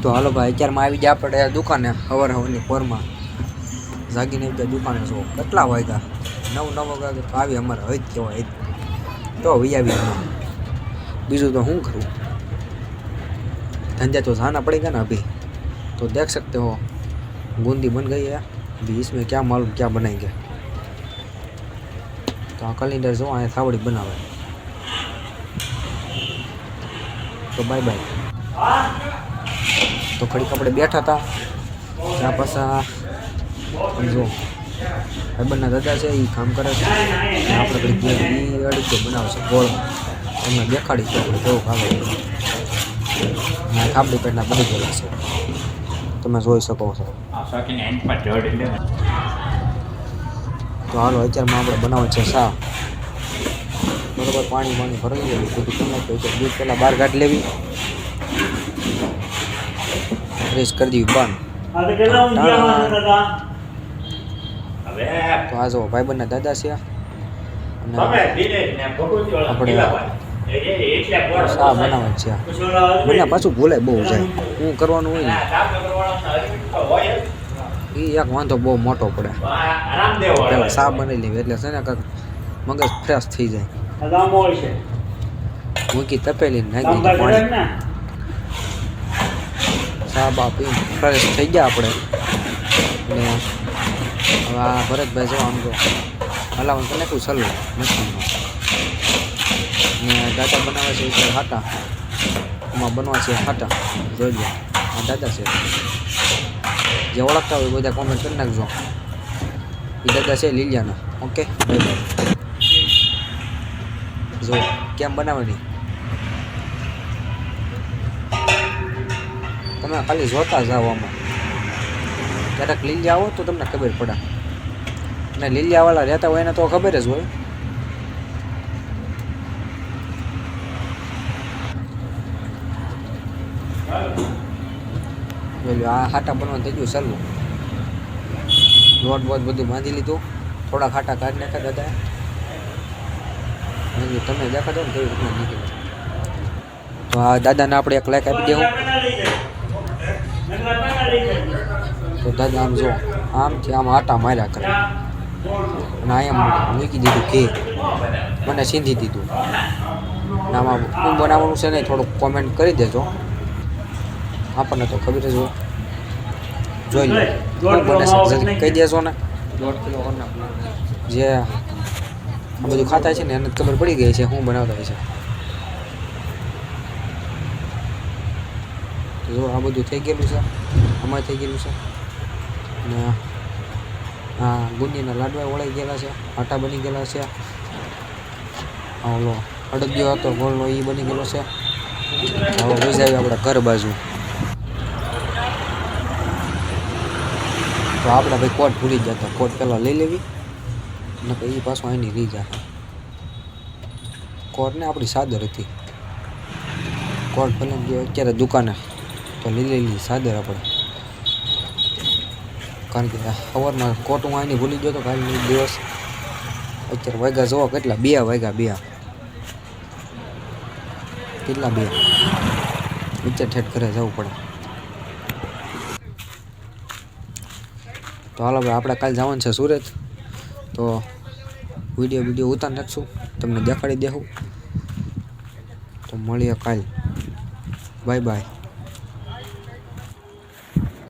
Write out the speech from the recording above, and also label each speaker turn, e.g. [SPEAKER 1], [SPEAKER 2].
[SPEAKER 1] તો હાલો ભાઈ, અત્યારમાં આવી ગયા આપણે દુકાને હવારની પોરમાં જાગીને આવી ગયા દુકાને. જો કેટલા વાગ્યા, 9 વાગે તો આવી અમારે હવે જ કહેવાય તો વી આવી. બીજું तो हूँ करूँ, धंधे तो जाना पड़ेगा ना अभी. तो देख सकते हो बूंदी बन गई है. अभी इसमें क्या मालूम क्या बनाएंगे. तो आ कैलेंडर जो आए थावड़ी बनावे. तो बाय बाय. तो खड़ी कपड़े बैठा था ત્યાં પાછા જો ભાઈબંધના દાદા છે એ કામ કરે છે. આપણે ઘડી એ અડીકે બનાવશે ગોળ. તમને દેખાડી છે આપણે કેવું ખાવે. ખાબડી પેટના બની ગયેલા છે, તમે જોઈ શકો છો. તો હાલો અત્યારમાં આપણે બનાવે છે શા. બરાબર પાણી ભરાઈ ગયું બધું કરી નાખ્યું. દૂધ પહેલાં બહાર કાઢી લેવી, ફ્રેશ કરી દેવી બંધ. તો આ જો ભાઈબંધના દાદા છે અને આપણે શા બનાવે છે. મને પાછું ભૂલે બહુ જાય શું કરવાનું હોય ને એ એક વાંધો બહુ મોટો પડે. પેલા શા બનાવી લેવી એટલે છે ને કાંક મગજ ફ્રેશ થઈ જાય. મૂકી તપેલી નાખી દીધી પાણી. શા બા પી ફ્રેશ થઈ ગયા આપણે. અને હવે આ ભરતભાઈ જો આમ જો હલાવવાનું તો નાખ્યું સલું મશીનમાં. ને દાદા બનાવે છે એટલે હાટા, એમાં બનવા છે હાટા. જોઈ લો આ દાદા છે. જે ઓળખતા હોય બધા કોમેન્ટ કરી નાખજો. એ દાદા છે લીલિયાના. Okay bye bye. જો કેમ બનાવવાની તમે ખાલી જોતા જાઓ. આમાં ક્યારેક લીલિયા આવો તો તમને ખબર પડે. અને લીલિયાવાળા રહેતા હોય એને તો ખબર જ હોય. આ હાટા બનવાનું થઈ ગયું ચાલુ. લોટ બોટ બધું બાંધી લીધું. થોડા ખાટા કાઢી નાખ્યા દાદા. તમે દેખાતો ને કેવી રીતના નીકળે. તો આ દાદાને આપણે એક લાઈક આપી દેવું. તો દાદા આમ જો આમથી આમ આટા માર્યા કરે અને અહીંયા મૂકી દીધું ઘી. મને સીંધી દીધું. અને આમાં શું બનાવવાનું છે ને થોડુંક કોમેન્ટ કરી દેજો. આપણને તો ખબર જ હોય. જોઈ લો શું બને છે કહી દેજો ને. 1.5 કિલો જે આ બધું ખાતા છે ને એને ખબર પડી ગઈ છે શું બનાવતા હોય છે. જો આ બધું થઈ ગયેલું છે, અમારે થઈ ગયેલું છે. ને આ ગુંદીના લાડવા વળાઈ ગયેલા છે, આટા બની ગયેલા છે. ઓલો અડદિયો હતો ગોળનો એ બની ગયેલો છે. હવે લઈ જાય આપણે ઘર બાજુ. તો આપણે ભાઈ કોટ ભૂલી જતા. કોટ પહેલાં લઈ લેવી ને પછી એ પાછું અહીંની લઈ જાય. કોટ ને આપણી ચાદર હતી. કોટ ભલે અત્યારે દુકાને તો લીલી ચાદર આપણે. કારણ કે સવારના કોટ હું અહીંની ભૂલી ગયો તો કાલનો દિવસ. અત્યારે વાગ્યા જોવો કેટલા 2 વાગ્યા. કેટલા 2 અત્યારે ઠેઠ ઘરે જવું પડે. તો હાલો ભાઈ આપણે કાલે જવાનું છે સુરત. તો વિડીયો ઉતાર નાખશું, તમને દેખાડી દેવું. તો મળીએ કાલે. Bye bye.